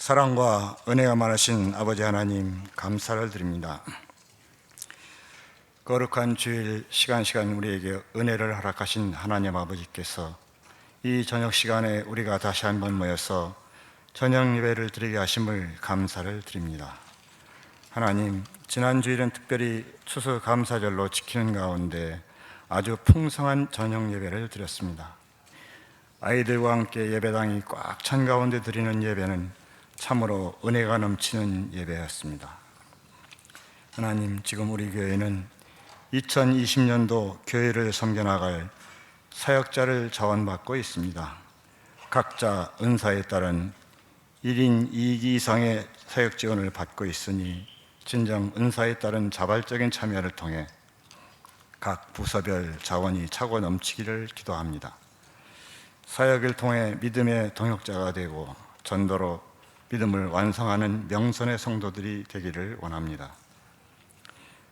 사랑과 은혜가 많으신 아버지 하나님, 감사를 드립니다. 거룩한 주일 시간 우리에게 은혜를 허락하신 하나님 아버지께서 이 저녁 시간에 우리가 다시 한번 모여서 저녁 예배를 드리게 하심을 감사를 드립니다. 하나님, 지난 주일은 특별히 추수감사절로 지키는 가운데 아주 풍성한 저녁 예배를 드렸습니다. 아이들과 함께 예배당이 꽉 찬 가운데 드리는 예배는 참으로 은혜가 넘치는 예배였습니다. 하나님, 지금 우리 교회는 2020년도 교회를 섬겨나갈 사역자를 자원받고 있습니다. 각자 은사에 따른 1인 2기 이상의 사역 지원을 받고 있으니 진정 은사에 따른 자발적인 참여를 통해 각 부서별 자원이 차고 넘치기를 기도합니다. 사역을 통해 믿음의 동역자가 되고 전도로 믿음을 완성하는 명선의 성도들이 되기를 원합니다.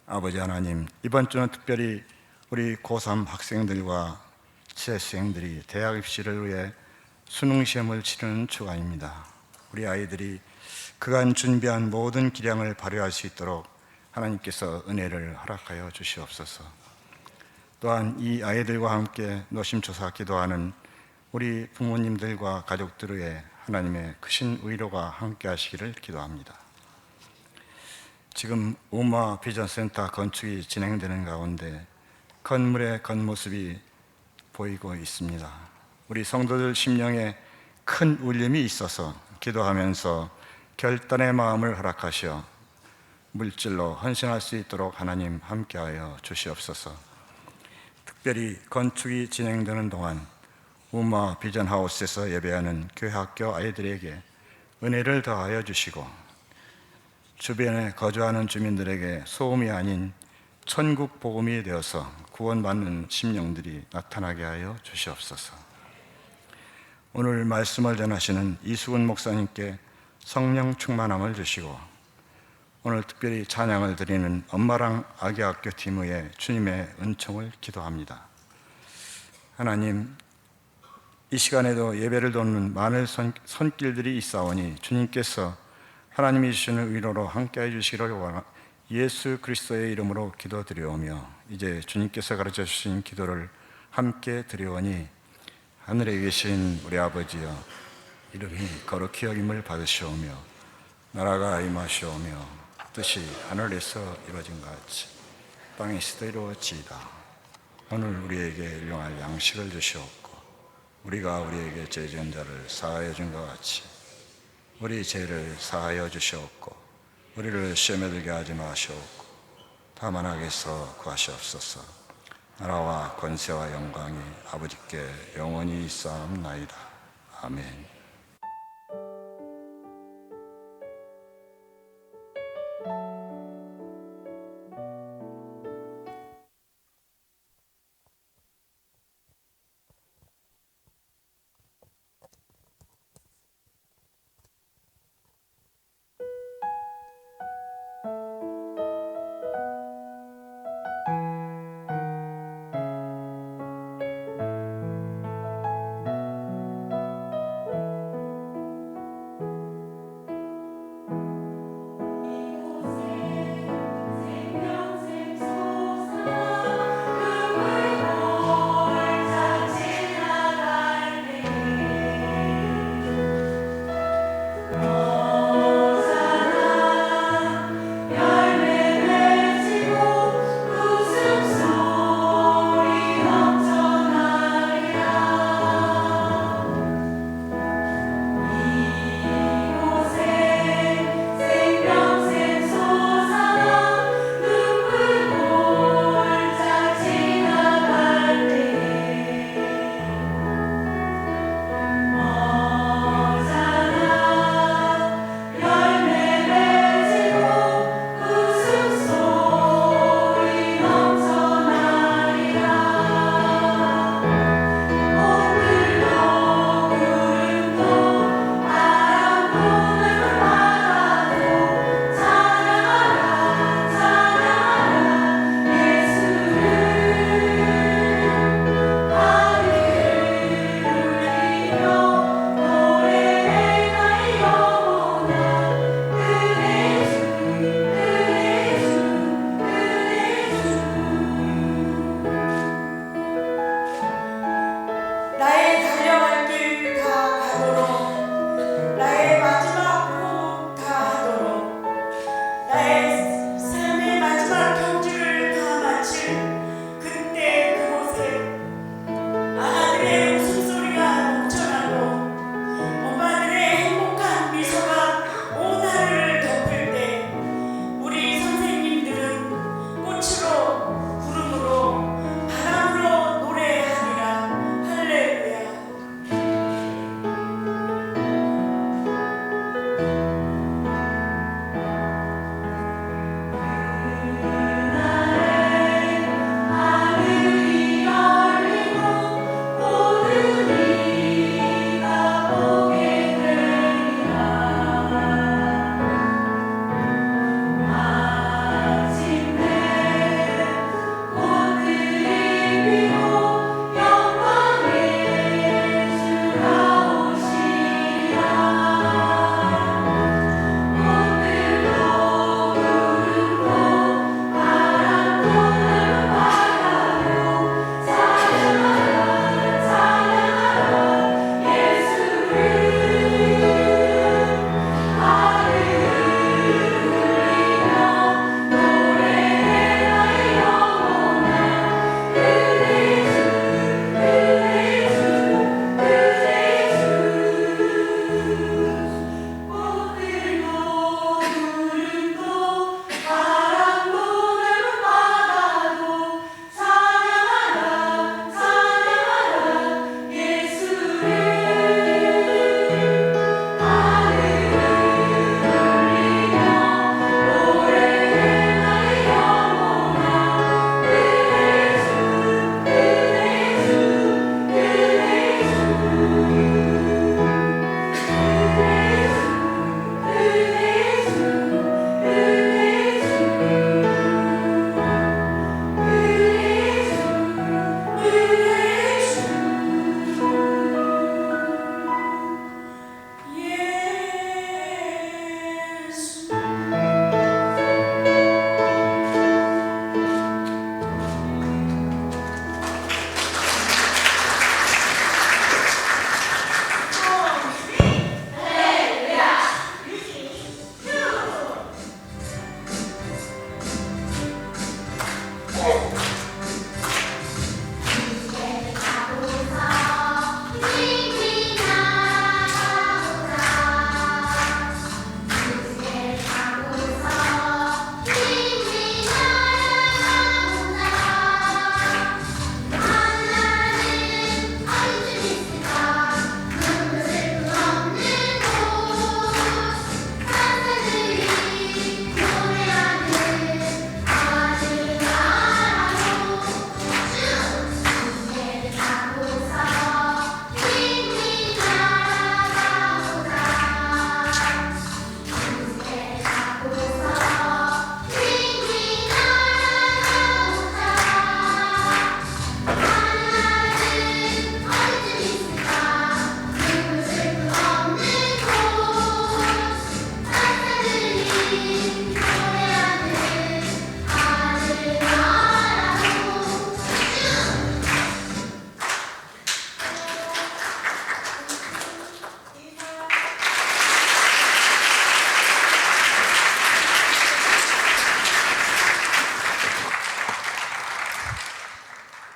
아버지 하나님, 이번 주는 특별히 우리 고3 학생들과 재수생들이 대학 입시를 위해 수능시험을 치르는 주간입니다. 우리 아이들이 그간 준비한 모든 기량을 발휘할 수 있도록 하나님께서 은혜를 허락하여 주시옵소서. 또한 이 아이들과 함께 노심초사 기도하는 우리 부모님들과 가족들 위해 하나님의 크신 의로가 함께 하시기를 기도합니다. 지금 우마 비전센터 건축이 진행되는 가운데 건물의 겉모습이 보이고 있습니다. 우리 성도들 심령에 큰 울림이 있어서 기도하면서 결단의 마음을 허락하시어 물질로 헌신할 수 있도록 하나님 함께하여 주시옵소서. 특별히 건축이 진행되는 동안 우마 비전하우스에서 예배하는 교회 학교 아이들에게 은혜를 더하여 주시고 주변에 거주하는 주민들에게 소음이 아닌 천국 복음이 되어서 구원받는 심령들이 나타나게 하여 주시옵소서. 오늘 말씀을 전하시는 이수근 목사님께 성령 충만함을 주시고 오늘 특별히 찬양을 드리는 엄마랑 아기 학교 팀 위에 주님의 은총을 기도합니다. 하나님, 이 시간에도 예배를 돕는 많은 손길들이 있사오니 주님께서 하나님이 주시는 위로로 함께해 주시기를 예수 그리스도의 이름으로 기도드리오며 이제 주님께서 가르쳐 주신 기도를 함께 드리오니 하늘에 계신 우리 아버지여, 이름이 거룩히 여김을 받으시오며 나라가 임하시오며 뜻이 하늘에서 이루어진 것 같이 땅에서도 이루어지이다. 오늘 우리에게 일용할 양식을 주시옵고 우리가 우리에게 죄 지은 자를 사하여 준 것 같이 우리 죄를 사하여 주시옵고 우리를 시험에 들게 하지 마시옵고 다만 악에서 구하시옵소서. 나라와 권세와 영광이 아버지께 영원히 있사옵나이다. 아멘.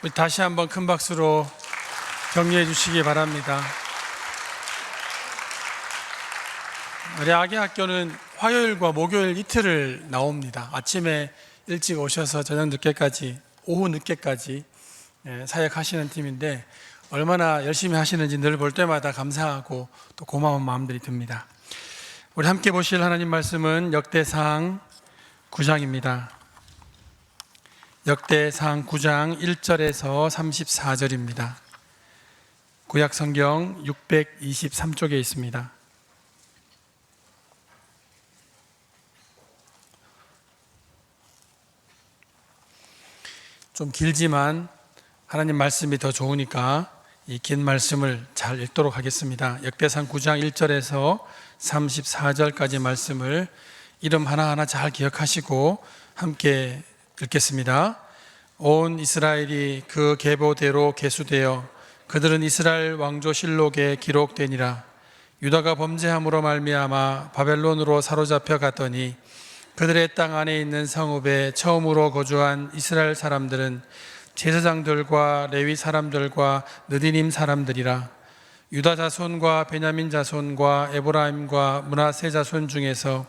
우리 다시 한번 큰 박수로 격려해 주시기 바랍니다. 우리 아기 학교는 화요일과 목요일 이틀을 나옵니다. 아침에 일찍 오셔서 저녁 늦게까지, 오후 늦게까지 사역하시는 팀인데 얼마나 열심히 하시는지 늘 볼 때마다 감사하고 또 고마운 마음들이 듭니다. 우리 함께 보실 하나님 말씀은 역대상 9장입니다. 역대상 9장 1절에서 34절입니다. 구약 성경 623쪽에 있습니다. 좀 길지만 하나님 말씀이 더 좋으니까 이 긴 말씀을 잘 읽도록 하겠습니다. 역대상 9장 1절에서 34절까지 말씀을 이름 하나하나 잘 기억하시고 함께 읽겠습니다. 온 이스라엘이 그 계보대로 계수되어 그들은 이스라엘 왕조 실록에 기록되니라. 유다가 범죄함으로 말미암아 바벨론으로 사로잡혀 갔더니 그들의 땅 안에 있는 성읍에 처음으로 거주한 이스라엘 사람들은 제사장들과 레위 사람들과 느디님 사람들이라. 유다 자손과 베냐민 자손과 에브라임과 므낫세 자손 중에서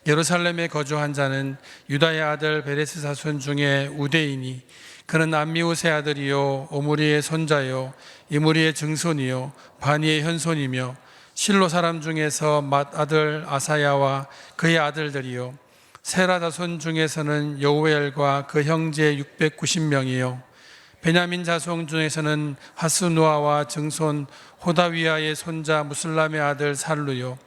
예루살렘에 거주한 자는 유다의 아들 베레스 자손 중에 우대이니 그는 암미우스의 아들이요 오므리의 손자요 이므리의 증손이요 바니의 현손이며 실로 사람 중에서 맏 아들 아사야와 그의 아들들이요 세라 자손 중에서는 여우엘과 그 형제 690명이요 베냐민 자손 중에서는 하스누아와 증손 호다위아의 손자 무슬람의 아들 살루요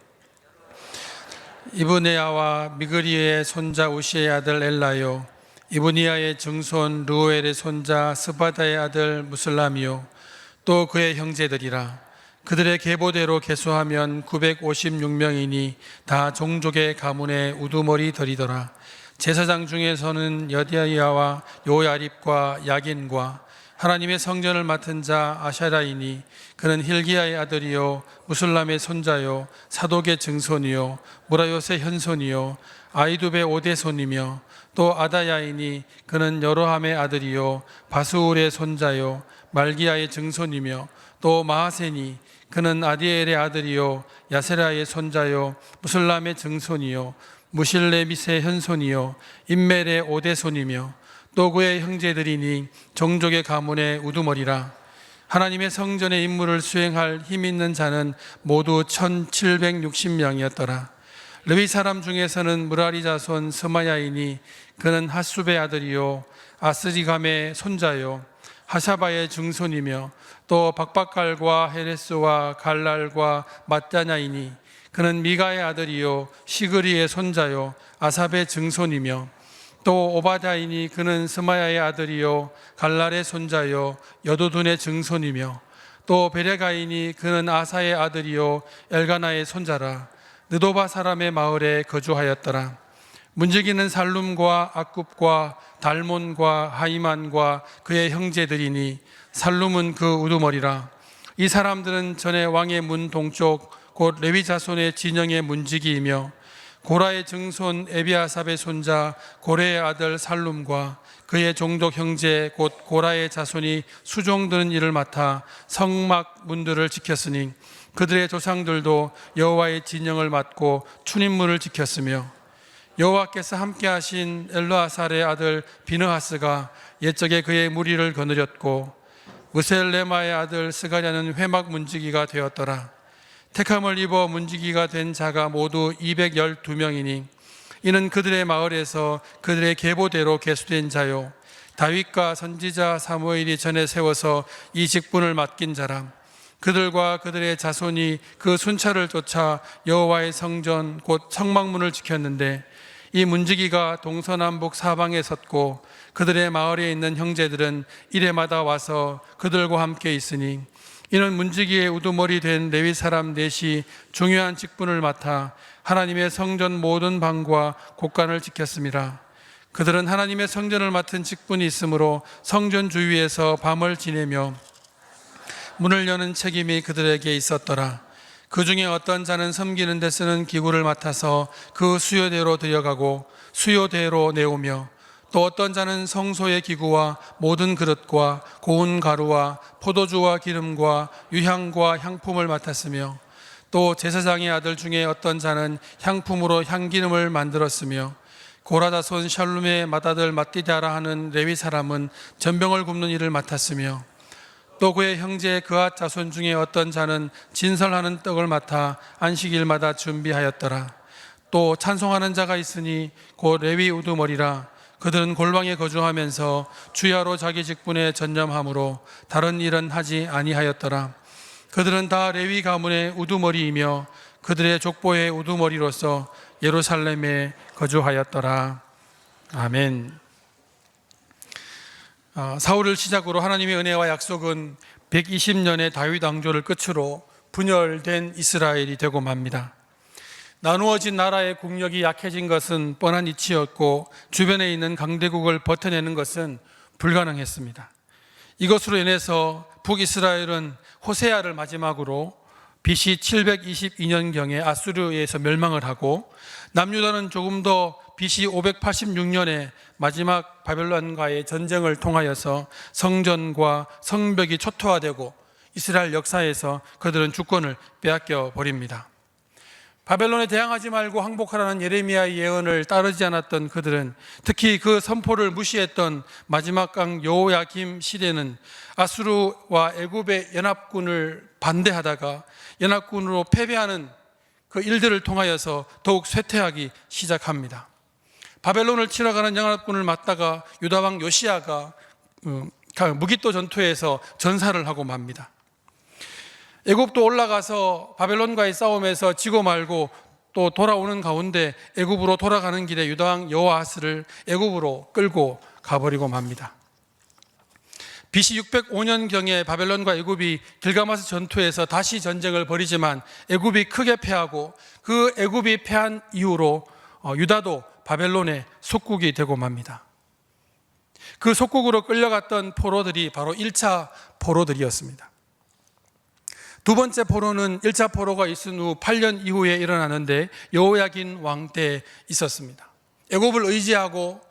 이브네아와 미그리의 손자 우시의 아들 엘라요 이브니아의 증손 르오엘의 손자 스바다의 아들 무슬람이요 또 그의 형제들이라. 그들의 계보대로 계수하면 956명이니 다 종족의 가문의 우두머리들이더라. 제사장 중에서는 여디야와 요야립과 야긴과 하나님의 성전을 맡은 자 아샤라이니 그는 힐기야의 아들이요 무슬람의 손자요 사독의 증손이요 무라요의 현손이요 아이두베 오대손이며 또 아다야이니 그는 여로함의 아들이요 바수울의 손자요 말기야의 증손이며 또 마하세니 그는 아디엘의 아들이요 야세라의 손자요 무슬람의 증손이요 무실레빗의 현손이요 임멜의 오대손이며 또 그의 형제들이니 종족의 가문의 우두머리라. 하나님의 성전의 임무를 수행할 힘 있는 자는 모두 1760명이었더라. 르비 사람 중에서는 무라리 자손 스마야이니 그는 핫수베 아들이요 아스리감의 손자요 하샤바의 증손이며 또 박박갈과 헤레스와 갈랄과 mat다냐이니 그는 미가의 아들이요 시그리의 손자요 아삽의 증손이며 또 오바다이니 그는 스마야의 아들이요 갈랄의 손자요 여도둔의 증손이며 또 베레가이니 그는 아사의 아들이요 엘가나의 손자라. 느도바 사람의 마을에 거주하였더라. 문지기는 살룸과 악굽과 달몬과 하이만과 그의 형제들이니 살룸은 그 우두머리라. 이 사람들은 전에 왕의 문 동쪽 곧 레위 자손의 진영의 문지기이며 고라의 증손 에비아삽의 손자 고레의 아들 살룸과 그의 종족 형제 곧 고라의 자손이 수종드는 일을 맡아 성막 문들을 지켰으니 그들의 조상들도 여호와의 진영을 맡고 출입문을 지켰으며 여호와께서 함께하신 엘르아살의 아들 비느하스가 옛적에 그의 무리를 거느렸고 무셀레마의 아들 스가랴는 회막 문지기가 되었더라. 택함을 입어 문지기가 된 자가 모두 212명이니 이는 그들의 마을에서 그들의 계보대로 계수된 자요 다윗과 선지자 사무엘이 전에 세워서 이 직분을 맡긴 자라. 그들과 그들의 자손이 그 순찰을 쫓아 여호와의 성전 곧 성막문을 지켰는데 이 문지기가 동서남북 사방에 섰고 그들의 마을에 있는 형제들은 이래마다 와서 그들과 함께 있으니 이는 문지기의 우두머리 된 레위 사람 넷이 중요한 직분을 맡아 하나님의 성전 모든 방과 곳간을 지켰습니다. 그들은 하나님의 성전을 맡은 직분이 있으므로 성전 주위에서 밤을 지내며 문을 여는 책임이 그들에게 있었더라. 그 중에 어떤 자는 섬기는 데 쓰는 기구를 맡아서 그 수요대로 들여가고 수요대로 내오며 또 어떤 자는 성소의 기구와 모든 그릇과 고운 가루와 포도주와 기름과 유향과 향품을 맡았으며 또 제사장의 아들 중에 어떤 자는 향품으로 향기름을 만들었으며 고라다손 샬룸의 맏아들 마띠다라 하는 레위 사람은 전병을 굽는 일을 맡았으며 또 그의 형제 그앗 자손 중에 어떤 자는 진설하는 떡을 맡아 안식일마다 준비하였더라. 또 찬송하는 자가 있으니 곧 레위 우두머리라. 그들은 골방에 거주하면서 주야로 자기 직분에 전념함으로 다른 일은 하지 아니하였더라. 그들은 다 레위 가문의 우두머리이며 그들의 족보의 우두머리로서 예루살렘에 거주하였더라. 아멘. 사울을 시작으로 하나님의 은혜와 약속은 120년의 다윗 왕조를 끝으로 분열된 이스라엘이 되고 맙니다. 나누어진 나라의 국력이 약해진 것은 뻔한 이치였고 주변에 있는 강대국을 버텨내는 것은 불가능했습니다. 이것으로 인해서 북이스라엘은 호세아를 마지막으로 BC 722년경에 아수르에서 멸망을 하고 남유다는 조금 더 BC 586년에 마지막 바벨론과의 전쟁을 통하여서 성전과 성벽이 초토화되고 이스라엘 역사에서 그들은 주권을 빼앗겨 버립니다. 바벨론에 대항하지 말고 항복하라는 예레미야의 예언을 따르지 않았던 그들은, 특히 그 선포를 무시했던 마지막 강 여호야김 시대는 아수르와 애굽의 연합군을 반대하다가 연합군으로 패배하는 그 일들을 통하여서 더욱 쇠퇴하기 시작합니다. 바벨론을 치러 가는 연합군을 맞다가 유다왕 요시야가 무기또 전투에서 전사를 하고 맙니다. 애굽도 올라가서 바벨론과의 싸움에서 지고 말고 또 돌아오는 가운데 애굽으로 돌아가는 길에 유다왕 여호아스를 애굽으로 끌고 가버리고 맙니다. BC 605년경에 바벨론과 애굽이 길가마스 전투에서 다시 전쟁을 벌이지만 애굽이 크게 패하고 그 애굽이 패한 이후로 유다도 바벨론의 속국이 되고 맙니다. 그 속국으로 끌려갔던 포로들이 바로 1차 포로들이었습니다. 두 번째 포로는 1차 포로가 있은 후 8년 이후에 일어나는데 여호야긴 왕 때 있었습니다. 애굽을 의지하고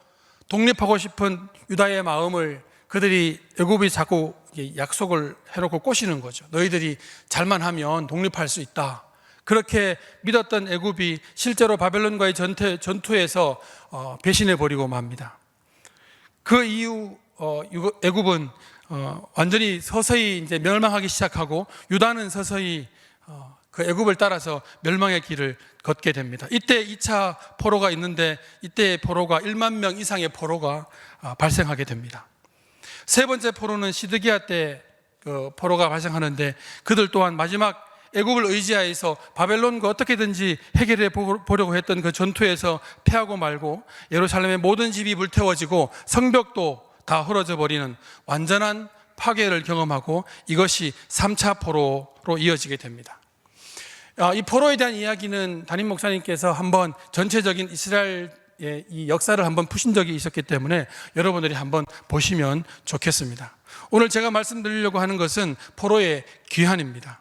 독립하고 싶은 유다의 마음을 그들이 애굽이 자꾸 약속을 해놓고 꼬시는 거죠. 너희들이 잘만 하면 독립할 수 있다. 그렇게 믿었던 애굽이 실제로 바벨론과의 전투에서 배신해버리고 맙니다. 그 이후 애굽은 완전히 서서히 이제 멸망하기 시작하고 유다는 서서히 그 애굽을 따라서 멸망의 길을 걷게 됩니다. 이때 2차 포로가 있는데 이때의 포로가 1만 명 이상의 포로가 발생하게 됩니다. 세 번째 포로는 시드기야 때 그 포로가 발생하는데 그들 또한 마지막 애굽을 의지하여서 바벨론과 어떻게든지 해결해 보려고 했던 그 전투에서 패하고 말고 예루살렘의 모든 집이 불태워지고 성벽도 다 헐어져 버리는 완전한 파괴를 경험하고 이것이 3차 포로로 이어지게 됩니다. 이 포로에 대한 이야기는 담임 목사님께서 한번 전체적인 이스라엘의 이 역사를 한번 푸신 적이 있었기 때문에 여러분들이 한번 보시면 좋겠습니다. 오늘 제가 말씀드리려고 하는 것은 포로의 귀환입니다.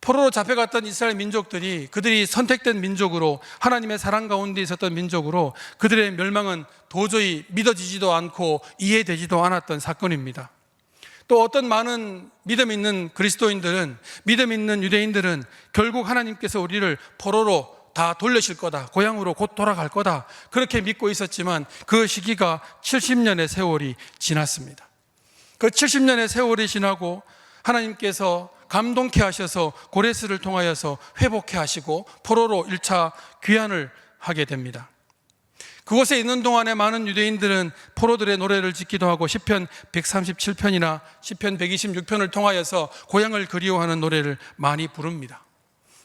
포로로 잡혀갔던 이스라엘 민족들이 그들이 선택된 민족으로 하나님의 사랑 가운데 있었던 민족으로 그들의 멸망은 도저히 믿어지지도 않고 이해되지도 않았던 사건입니다. 또 어떤 많은 믿음 있는 그리스도인들은, 믿음 있는 유대인들은 결국 하나님께서 우리를 포로로 다 돌려실 거다, 고향으로 곧 돌아갈 거다, 그렇게 믿고 있었지만 그 시기가 70년의 세월이 지났습니다. 그 70년의 세월이 지나고 하나님께서 감동케 하셔서 고레스를 통하여서 회복케 하시고 포로로 1차 귀환을 하게 됩니다. 그곳에 있는 동안에 많은 유대인들은 포로들의 노래를 짓기도 하고 시편 137편이나 시편 126편을 통하여서 고향을 그리워하는 노래를 많이 부릅니다.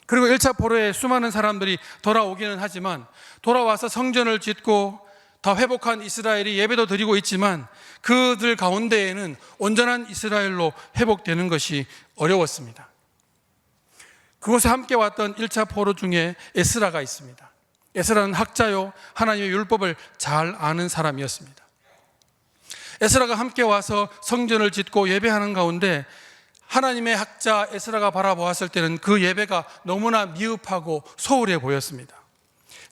그리고 1차 포로에 수많은 사람들이 돌아오기는 하지만 돌아와서 성전을 짓고 다 회복한 이스라엘이 예배도 드리고 있지만 그들 가운데에는 온전한 이스라엘로 회복되는 것이 어려웠습니다. 그곳에 함께 왔던 1차 포로 중에 에스라가 있습니다. 에스라는 학자요, 하나님의 율법을 잘 아는 사람이었습니다. 에스라가 함께 와서 성전을 짓고 예배하는 가운데 하나님의 학자 에스라가 바라보았을 때는 그 예배가 너무나 미흡하고 소홀해 보였습니다.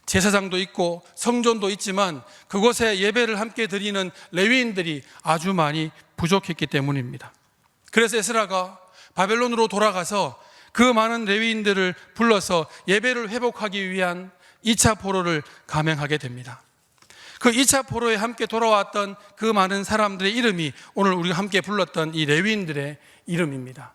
제사장도 있고 성전도 있지만 그곳에 예배를 함께 드리는 레위인들이 아주 많이 부족했기 때문입니다. 그래서 에스라가 바벨론으로 돌아가서 그 많은 레위인들을 불러서 예배를 회복하기 위한 2차 포로를 감행하게 됩니다. 그 2차 포로에 함께 돌아왔던 그 많은 사람들의 이름이 오늘 우리가 함께 불렀던 이 레위인들의 이름입니다.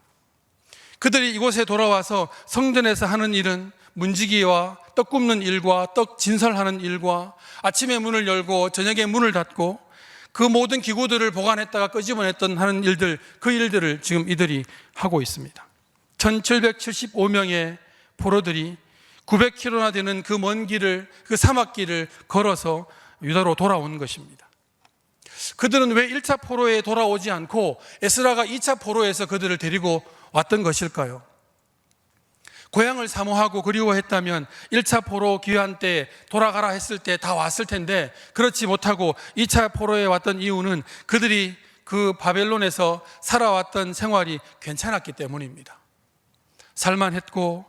그들이 이곳에 돌아와서 성전에서 하는 일은 문지기와 떡 굽는 일과 떡 진설하는 일과 아침에 문을 열고 저녁에 문을 닫고 그 모든 기구들을 보관했다가 끄집어냈던 하는 일들, 그 일들을 지금 이들이 하고 있습니다. 1775명의 포로들이 900km나 되는 그 먼 길을, 그 사막길을 걸어서 유다로 돌아온 것입니다. 그들은 왜 1차 포로에 돌아오지 않고 에스라가 2차 포로에서 그들을 데리고 왔던 것일까요? 고향을 사모하고 그리워했다면 1차 포로 귀환 때 돌아가라 했을 때 다 왔을 텐데 그렇지 못하고 2차 포로에 왔던 이유는 그들이 그 바벨론에서 살아왔던 생활이 괜찮았기 때문입니다. 살만했고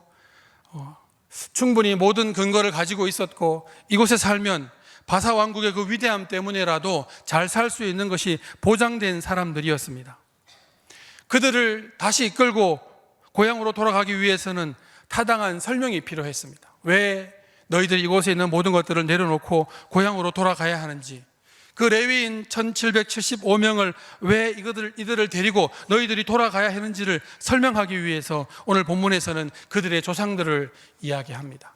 충분히 모든 근거를 가지고 있었고 이곳에 살면 바사 왕국의 그 위대함 때문에라도 잘 살 수 있는 것이 보장된 사람들이었습니다. 그들을 다시 이끌고 고향으로 돌아가기 위해서는 타당한 설명이 필요했습니다. 왜 너희들이 이곳에 있는 모든 것들을 내려놓고 고향으로 돌아가야 하는지, 그 레위인 1775명을 왜 이들을 데리고 너희들이 돌아가야 하는지를 설명하기 위해서 오늘 본문에서는 그들의 조상들을 이야기합니다.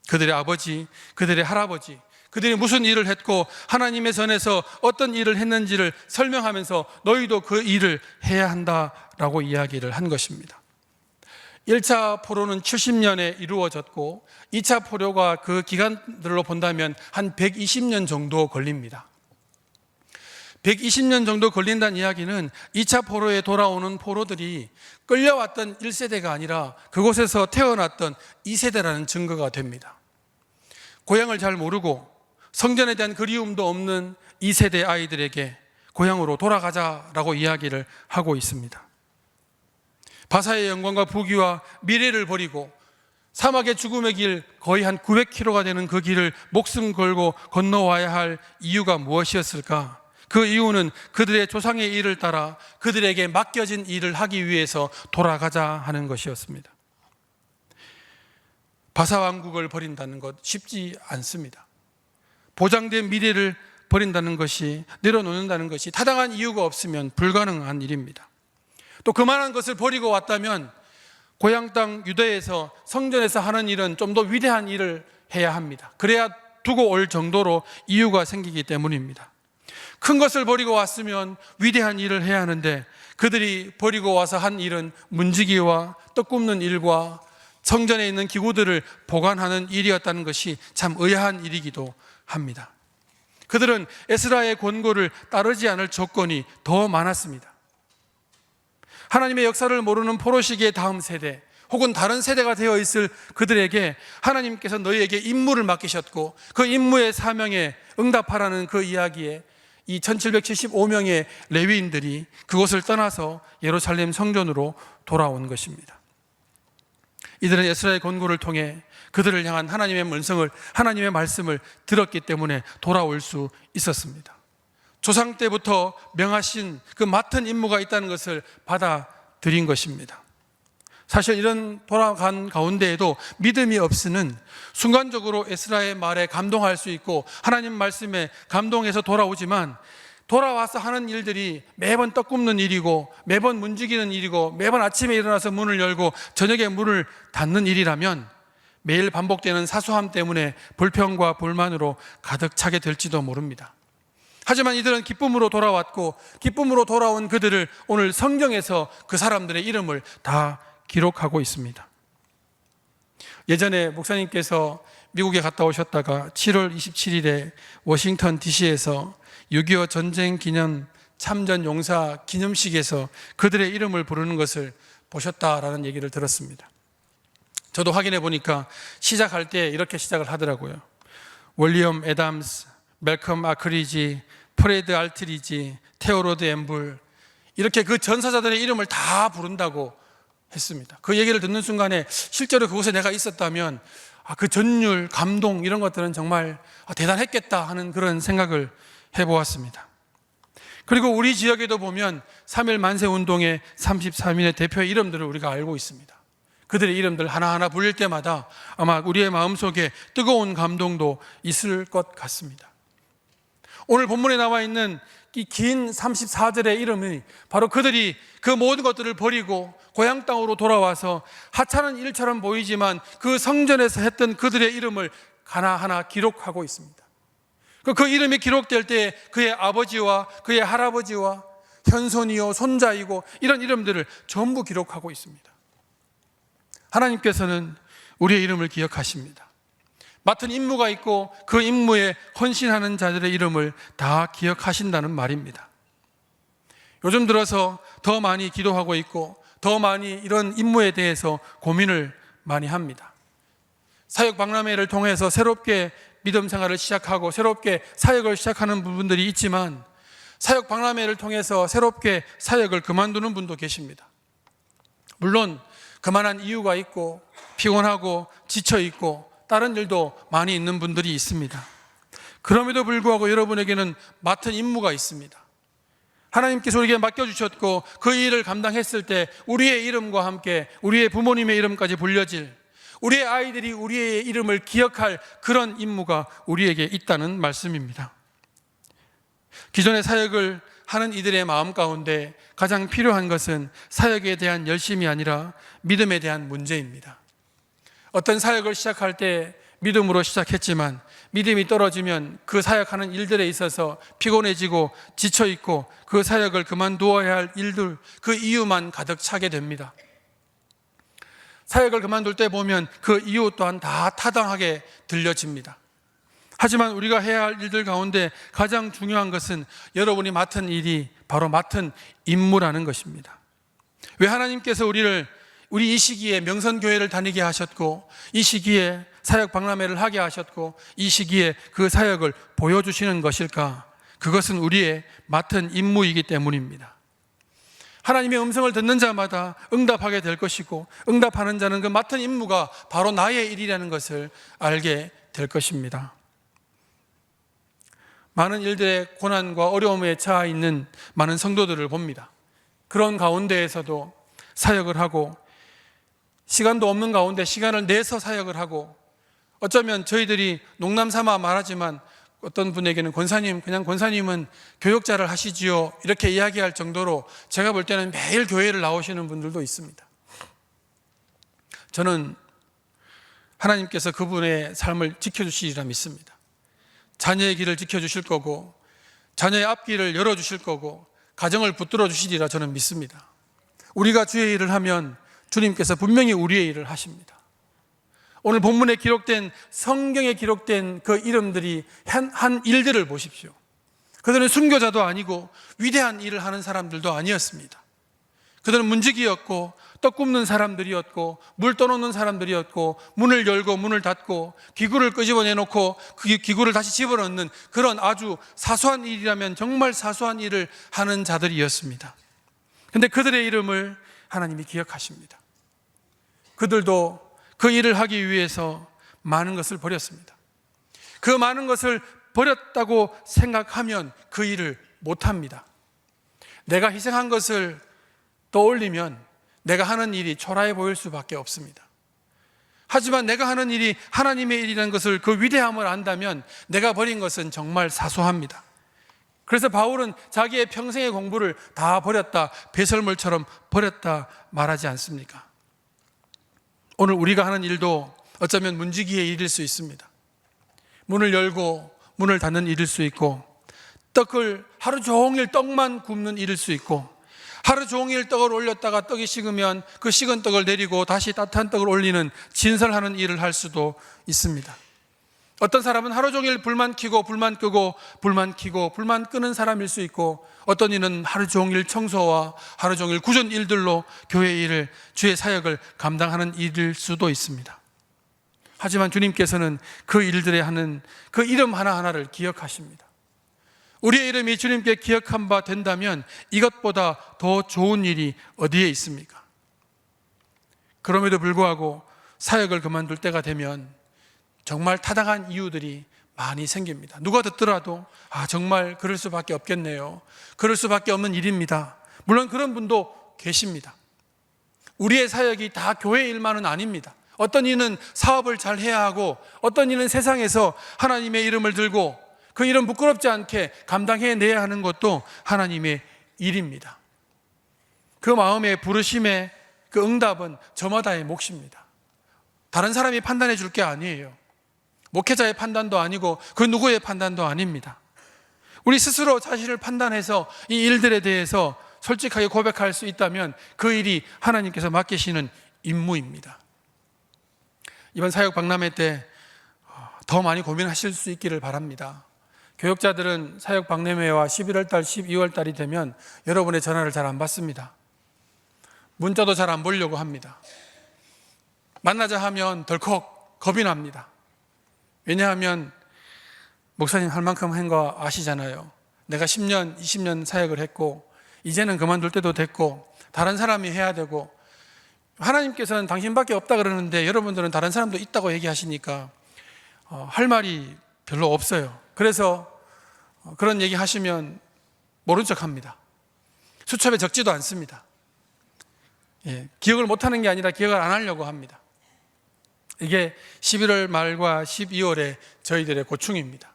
그들의 아버지, 그들의 할아버지, 그들이 무슨 일을 했고 하나님의 전에서 어떤 일을 했는지를 설명하면서 너희도 그 일을 해야 한다라고 이야기를 한 것입니다. 1차 포로는 70년에 이루어졌고 2차 포로가 그 기간들로 본다면 한 120년 정도 걸립니다. 120년 정도 걸린다는 이야기는 2차 포로에 돌아오는 포로들이 끌려왔던 1세대가 아니라 그곳에서 태어났던 2세대라는 증거가 됩니다. 고향을 잘 모르고 성전에 대한 그리움도 없는 2세대 아이들에게 고향으로 돌아가자라고 이야기를 하고 있습니다. 바사의 영광과 부귀와 미래를 버리고 사막의 죽음의 길 거의 한 900km가 되는 그 길을 목숨 걸고 건너와야 할 이유가 무엇이었을까? 그 이유는 그들의 조상의 일을 따라 그들에게 맡겨진 일을 하기 위해서 돌아가자 하는 것이었습니다. 바사 왕국을 버린다는 것 쉽지 않습니다. 보장된 미래를 버린다는 것이, 내려놓는다는 것이 타당한 이유가 없으면 불가능한 일입니다. 또 그만한 것을 버리고 왔다면 고향 땅 유대에서 성전에서 하는 일은 좀 더 위대한 일을 해야 합니다. 그래야 두고 올 정도로 이유가 생기기 때문입니다. 큰 것을 버리고 왔으면 위대한 일을 해야 하는데 그들이 버리고 와서 한 일은 문지기와 떡 굽는 일과 성전에 있는 기구들을 보관하는 일이었다는 것이 참 의아한 일이기도 합니다. 그들은 에스라의 권고를 따르지 않을 조건이 더 많았습니다. 하나님의 역사를 모르는 포로 시기의 다음 세대 혹은 다른 세대가 되어 있을 그들에게 하나님께서 너희에게 임무를 맡기셨고 그 임무의 사명에 응답하라는 그 이야기에 이 1775명의 레위인들이 그곳을 떠나서 예루살렘 성전으로 돌아온 것입니다. 이들은 에스라의 권고를 통해 그들을 향한 하나님의 음성을, 하나님의 말씀을 들었기 때문에 돌아올 수 있었습니다. 조상 때부터 명하신 그 맡은 임무가 있다는 것을 받아들인 것입니다. 사실 이런 돌아간 가운데에도 믿음이 없으면 순간적으로 에스라의 말에 감동할 수 있고 하나님 말씀에 감동해서 돌아오지만 돌아와서 하는 일들이 매번 떡 굽는 일이고 매번 문지기는 일이고 매번 아침에 일어나서 문을 열고 저녁에 문을 닫는 일이라면 매일 반복되는 사소함 때문에 불평과 불만으로 가득 차게 될지도 모릅니다. 하지만 이들은 기쁨으로 돌아왔고 기쁨으로 돌아온 그들을 오늘 성경에서 그 사람들의 이름을 다 기록하고 있습니다. 예전에 목사님께서 미국에 갔다 오셨다가 7월 27일에 워싱턴 DC에서 6.25 전쟁 기념 참전 용사 기념식에서 그들의 이름을 부르는 것을 보셨다라는 얘기를 들었습니다. 저도 확인해 보니까 시작할 때 이렇게 시작을 하더라고요. 윌리엄 애담스, 멜컴 아크리지, 프레드 알트리지, 테오로드 엠불, 이렇게 그 전사자들의 이름을 다 부른다고 했습니다. 그 얘기를 듣는 순간에 실제로 그곳에 내가 있었다면 그 전율, 감동 이런 것들은 정말 대단했겠다 하는 그런 생각을 해보았습니다. 그리고 우리 지역에도 보면 3.1 만세 운동의 33인의 대표의 이름들을 우리가 알고 있습니다. 그들의 이름들 하나하나 불릴 때마다 아마 우리의 마음속에 뜨거운 감동도 있을 것 같습니다. 오늘 본문에 나와 있는 이 긴 34절의 이름이 바로 그들이 그 모든 것들을 버리고 고향 땅으로 돌아와서 하찮은 일처럼 보이지만 그 성전에서 했던 그들의 이름을 하나하나 기록하고 있습니다. 그 이름이 기록될 때 그의 아버지와 그의 할아버지와 현손이요 손자이고 이런 이름들을 전부 기록하고 있습니다. 하나님께서는 우리의 이름을 기억하십니다. 맡은 임무가 있고 그 임무에 헌신하는 자들의 이름을 다 기억하신다는 말입니다. 요즘 들어서 더 많이 기도하고 있고 더 많이 이런 임무에 대해서 고민을 많이 합니다. 사역 박람회를 통해서 새롭게 믿음 생활을 시작하고 새롭게 사역을 시작하는 부분들이 있지만 사역 박람회를 통해서 새롭게 사역을 그만두는 분도 계십니다. 물론 그만한 이유가 있고 피곤하고 지쳐 있고 다른 일도 많이 있는 분들이 있습니다. 그럼에도 불구하고 여러분에게는 맡은 임무가 있습니다. 하나님께서 우리에게 맡겨주셨고 그 일을 감당했을 때 우리의 이름과 함께 우리의 부모님의 이름까지 불려질, 우리의 아이들이 우리의 이름을 기억할 그런 임무가 우리에게 있다는 말씀입니다. 기존의 사역을 하는 이들의 마음 가운데 가장 필요한 것은 사역에 대한 열심이 아니라 믿음에 대한 문제입니다. 어떤 사역을 시작할 때 믿음으로 시작했지만 믿음이 떨어지면 그 사역하는 일들에 있어서 피곤해지고 지쳐있고 그 사역을 그만두어야 할 일들, 그 이유만 가득 차게 됩니다. 사역을 그만둘 때 보면 그 이유 또한 다 타당하게 들려집니다. 하지만 우리가 해야 할 일들 가운데 가장 중요한 것은 여러분이 맡은 일이 바로 맡은 임무라는 것입니다. 왜 하나님께서 우리 이 시기에 명선교회를 다니게 하셨고 이 시기에 사역 박람회를 하게 하셨고 이 시기에 그 사역을 보여주시는 것일까? 그것은 우리의 맡은 임무이기 때문입니다. 하나님의 음성을 듣는 자마다 응답하게 될 것이고 응답하는 자는 그 맡은 임무가 바로 나의 일이라는 것을 알게 될 것입니다. 많은 일들의 고난과 어려움에 처해 있는 많은 성도들을 봅니다. 그런 가운데에서도 사역을 하고 시간도 없는 가운데 시간을 내서 사역을 하고 어쩌면 저희들이 농담 삼아 말하지만 어떤 분에게는 권사님은 교역자를 하시지요 이렇게 이야기할 정도로 제가 볼 때는 매일 교회를 나오시는 분들도 있습니다. 저는 하나님께서 그분의 삶을 지켜주시리라 믿습니다. 자녀의 길을 지켜주실 거고 자녀의 앞길을 열어주실 거고 가정을 붙들어 주시리라 저는 믿습니다. 우리가 주의 일을 하면 주님께서 분명히 우리의 일을 하십니다. 오늘 본문에 기록된 성경에 기록된 그 이름들이 한 일들을 보십시오. 그들은 순교자도 아니고 위대한 일을 하는 사람들도 아니었습니다. 그들은 문지기였고 떡 굽는 사람들이었고 물 떠놓는 사람들이었고 문을 열고 문을 닫고 기구를 끄집어내놓고 그 기구를 다시 집어넣는 그런 아주 사소한 일이라면 정말 사소한 일을 하는 자들이었습니다. 그런데 그들의 이름을 하나님이 기억하십니다. 그들도 그 일을 하기 위해서 많은 것을 버렸습니다. 그 많은 것을 버렸다고 생각하면 그 일을 못합니다. 내가 희생한 것을 떠올리면 내가 하는 일이 초라해 보일 수밖에 없습니다. 하지만 내가 하는 일이 하나님의 일이라는 것을 그 위대함을 안다면 내가 버린 것은 정말 사소합니다. 그래서 바울은 자기의 평생의 공부를 다 버렸다, 배설물처럼 버렸다 말하지 않습니까? 오늘 우리가 하는 일도 어쩌면 문지기의 일일 수 있습니다. 문을 열고 문을 닫는 일일 수 있고 떡을 하루 종일 떡만 굽는 일일 수 있고 하루 종일 떡을 올렸다가 떡이 식으면 그 식은 떡을 내리고 다시 따뜻한 떡을 올리는 진설하는 일을 할 수도 있습니다. 어떤 사람은 하루 종일 불만 켜고 불만 끄고 불만 켜고 불만 끄는 사람일 수 있고 어떤 이는 하루 종일 청소와 하루 종일 구전 일들로 교회 일을 주의 사역을 감당하는 일일 수도 있습니다. 하지만 주님께서는 그 일들에 하는 그 이름 하나하나를 기억하십니다. 우리의 이름이 주님께 기억한 바 된다면 이것보다 더 좋은 일이 어디에 있습니까? 그럼에도 불구하고 사역을 그만둘 때가 되면 정말 타당한 이유들이 많이 생깁니다. 누가 듣더라도 정말 그럴 수밖에 없겠네요. 그럴 수밖에 없는 일입니다. 물론 그런 분도 계십니다. 우리의 사역이 다 교회 일만은 아닙니다. 어떤 이는 사업을 잘 해야 하고, 어떤 이는 세상에서 하나님의 이름을 들고 그 이름 부끄럽지 않게 감당해내야 하는 것도 하나님의 일입니다. 그 마음의 부르심의 그 응답은 저마다의 몫입니다. 다른 사람이 판단해 줄 게 아니에요. 목회자의 판단도 아니고 그 누구의 판단도 아닙니다. 우리 스스로 자신을 판단해서 이 일들에 대해서 솔직하게 고백할 수 있다면 그 일이 하나님께서 맡기시는 임무입니다. 이번 사역 박람회 때 더 많이 고민하실 수 있기를 바랍니다. 교역자들은 사역 박람회와 11월 달, 12월 달이 되면 여러분의 전화를 잘 안 받습니다. 문자도 잘 안 보려고 합니다. 만나자 하면 덜컥 겁이 납니다. 왜냐하면 목사님 할 만큼 한 거 아시잖아요. 내가 10년, 20년 사역을 했고 이제는 그만둘 때도 됐고 다른 사람이 해야 되고, 하나님께서는 당신밖에 없다 그러는데 여러분들은 다른 사람도 있다고 얘기하시니까 할 말이 별로 없어요. 그래서 그런 얘기 하시면 모른 척 합니다. 수첩에 적지도 않습니다. 기억을 못하는 게 아니라 기억을 안 하려고 합니다. 이게 11월 말과 12월에 저희들의 고충입니다.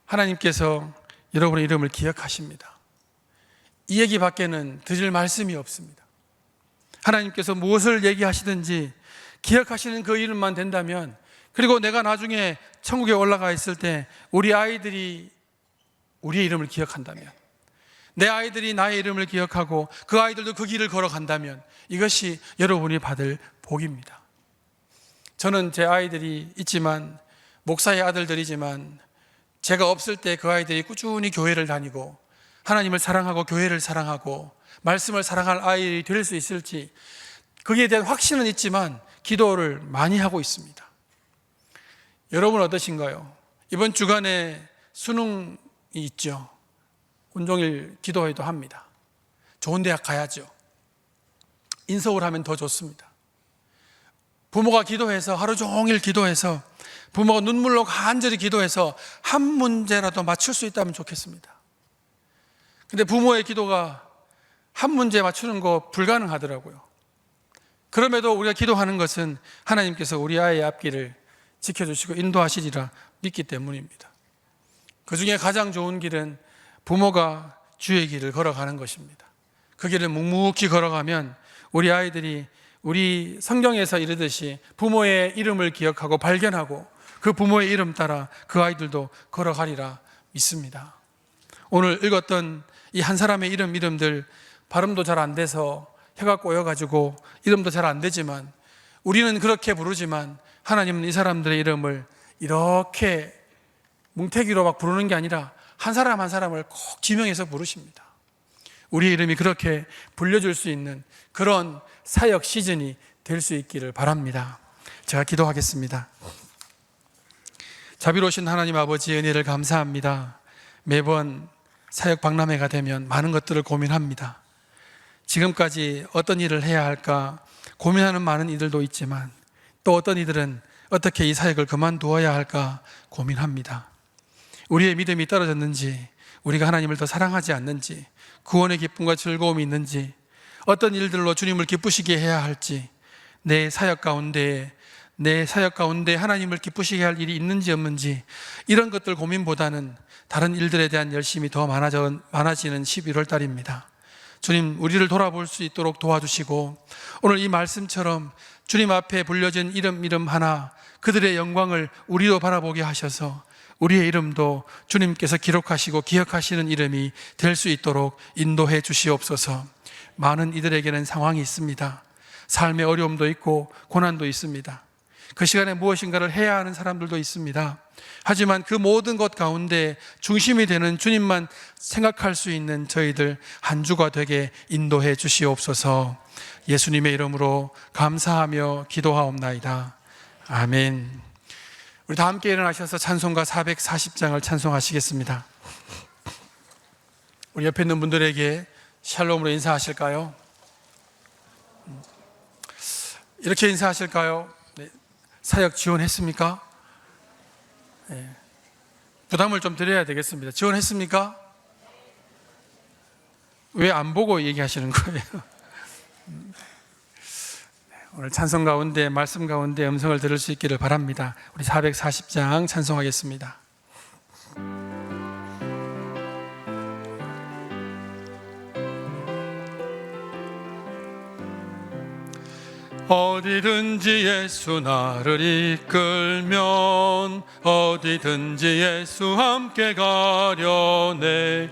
하나님께서 여러분의 이름을 기억하십니다. 이 얘기 밖에는 드릴 말씀이 없습니다. 하나님께서 무엇을 얘기하시든지 기억하시는 그 이름만 된다면, 그리고 내가 나중에 천국에 올라가 있을 때 우리 아이들이 우리의 이름을 기억한다면, 내 아이들이 나의 이름을 기억하고 그 아이들도 그 길을 걸어간다면 이것이 여러분이 받을 복입니다. 저는 제 아이들이 있지만, 목사의 아들들이지만, 제가 없을 때 그 아이들이 꾸준히 교회를 다니고 하나님을 사랑하고 교회를 사랑하고 말씀을 사랑할 아이들이 될 수 있을지, 거기에 대한 확신은 있지만 기도를 많이 하고 있습니다. 여러분 어떠신가요? 이번 주간에 수능이 있죠. 온종일 기도회도 합니다. 좋은 대학 가야죠. 인서울 하면 더 좋습니다. 부모가 기도해서, 하루 종일 기도해서, 부모가 눈물로 간절히 기도해서 한 문제라도 맞출 수 있다면 좋겠습니다. 근데 부모의 기도가 한 문제 맞추는 거 불가능하더라고요. 그럼에도 우리가 기도하는 것은 하나님께서 우리 아이의 앞길을 지켜주시고 인도하시리라 믿기 때문입니다. 그 중에 가장 좋은 길은 부모가 주의 길을 걸어가는 것입니다. 그 길을 묵묵히 걸어가면 우리 아이들이 우리 성경에서 이르듯이 부모의 이름을 기억하고 발견하고 그 부모의 이름 따라 그 아이들도 걸어가리라 믿습니다. 오늘 읽었던 이 한 사람의 이름들 발음도 잘 안 돼서 혀가 꼬여가지고 이름도 잘 안 되지만, 우리는 그렇게 부르지만 하나님은 이 사람들의 이름을 이렇게 뭉태기로 막 부르는 게 아니라 한 사람 한 사람을 꼭 지명해서 부르십니다. 우리의 이름이 그렇게 불려줄 수 있는 그런 사역 시즌이 될 수 있기를 바랍니다. 제가 기도하겠습니다. 자비로우신 하나님 아버지의 은혜를 감사합니다. 매번 사역 박람회가 되면 많은 것들을 고민합니다. 지금까지 어떤 일을 해야 할까 고민하는 많은 이들도 있지만, 또 어떤 이들은 어떻게 이 사역을 그만두어야 할까 고민합니다. 우리의 믿음이 떨어졌는지, 우리가 하나님을 더 사랑하지 않는지, 구원의 기쁨과 즐거움이 있는지, 어떤 일들로 주님을 기쁘시게 해야 할지, 내 사역 가운데 하나님을 기쁘시게 할 일이 있는지 없는지, 이런 것들 고민보다는 다른 일들에 대한 열심이 더 많아지는 11월 달입니다. 주님, 우리를 돌아볼 수 있도록 도와주시고, 오늘 이 말씀처럼 주님 앞에 불려진 이름 하나, 그들의 영광을 우리도 바라보게 하셔서 우리의 이름도 주님께서 기록하시고 기억하시는 이름이 될 수 있도록 인도해 주시옵소서. 많은 이들에게는 상황이 있습니다. 삶의 어려움도 있고 고난도 있습니다. 그 시간에 무엇인가를 해야 하는 사람들도 있습니다. 하지만 그 모든 것 가운데 중심이 되는 주님만 생각할 수 있는 저희들 한 주가 되게 인도해 주시옵소서. 예수님의 이름으로 감사하며 기도하옵나이다. 아멘. 우리 다 함께 일어나셔서 찬송가 440장을 찬송하시겠습니다. 우리 옆에 있는 분들에게 샬롬으로 인사하실까요? 이렇게 인사하실까요? 네. 사역 지원했습니까? 네. 부담을 좀 드려야 되겠습니다. 지원했습니까? 왜 안 보고 얘기하시는 거예요? 오늘 찬송 가운데, 말씀 가운데 음성을 들을 수 있기를 바랍니다. 우리 440장 찬송하겠습니다. 어디든지 예수 나를 이끌면 어디든지 예수 함께 가려네.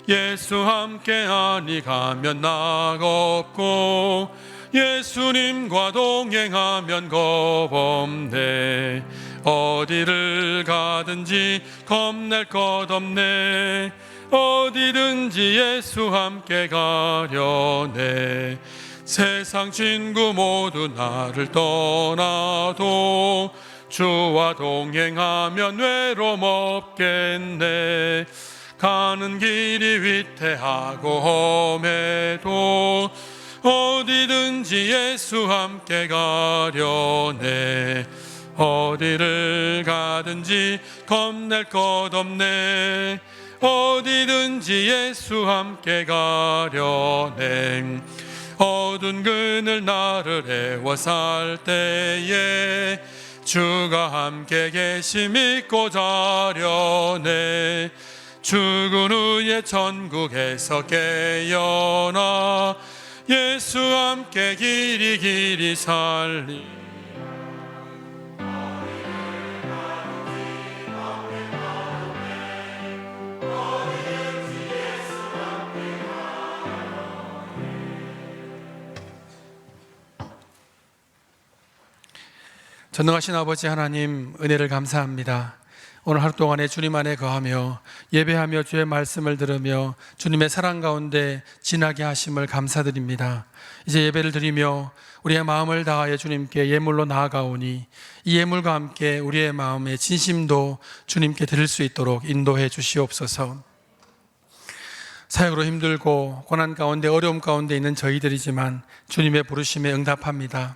예수 함께 하니 가면 낙 없고 예수님과 동행하면 겁 없네. 어디를 가든지 겁낼 것 없네. 어디든지 예수 함께 가려네. 세상 친구 모두 나를 떠나도 주와 동행하면 외로움 없겠네. 가는 길이 위태하고 험해도 어디든지 예수 함께 가려네. 어디를 가든지 겁낼 것 없네. 어디든지 예수 함께 가려네. 어두운 그늘 나를 애워살 때에 주가 함께 계시 믿고 자려네. 죽은 후에 천국에서 깨어나 예수 함께 길이 길이 살리. 전능하신 아버지 하나님, 은혜를 감사합니다. 오늘 하루 동안에 주님 안에 거하며 예배하며 주의 말씀을 들으며 주님의 사랑 가운데 지나게 하심을 감사드립니다. 이제 예배를 드리며 우리의 마음을 다하여 주님께 예물로 나아가오니 이 예물과 함께 우리의 마음의 진심도 주님께 드릴 수 있도록 인도해 주시옵소서. 사역으로 힘들고 고난 가운데 어려움 가운데 있는 저희들이지만 주님의 부르심에 응답합니다.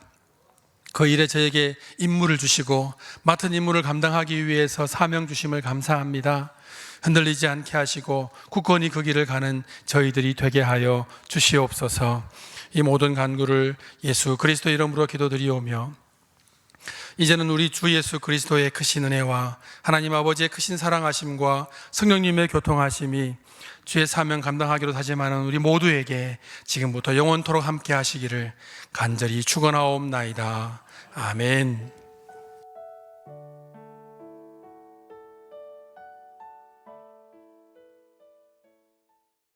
그 일에 저에게 임무를 주시고 맡은 임무를 감당하기 위해서 사명 주심을 감사합니다. 흔들리지 않게 하시고 굳건히 그 길을 가는 저희들이 되게 하여 주시옵소서. 이 모든 간구를 예수 그리스도 이름으로 기도드리오며 이제는 우리 주 예수 그리스도의 크신 은혜와 하나님 아버지의 크신 사랑하심과 성령님의 교통하심이 주의 사명 감당하기로 다짐하는 우리 모두에게 지금부터 영원토록 함께 하시기를 간절히 축원하옵나이다. 아멘.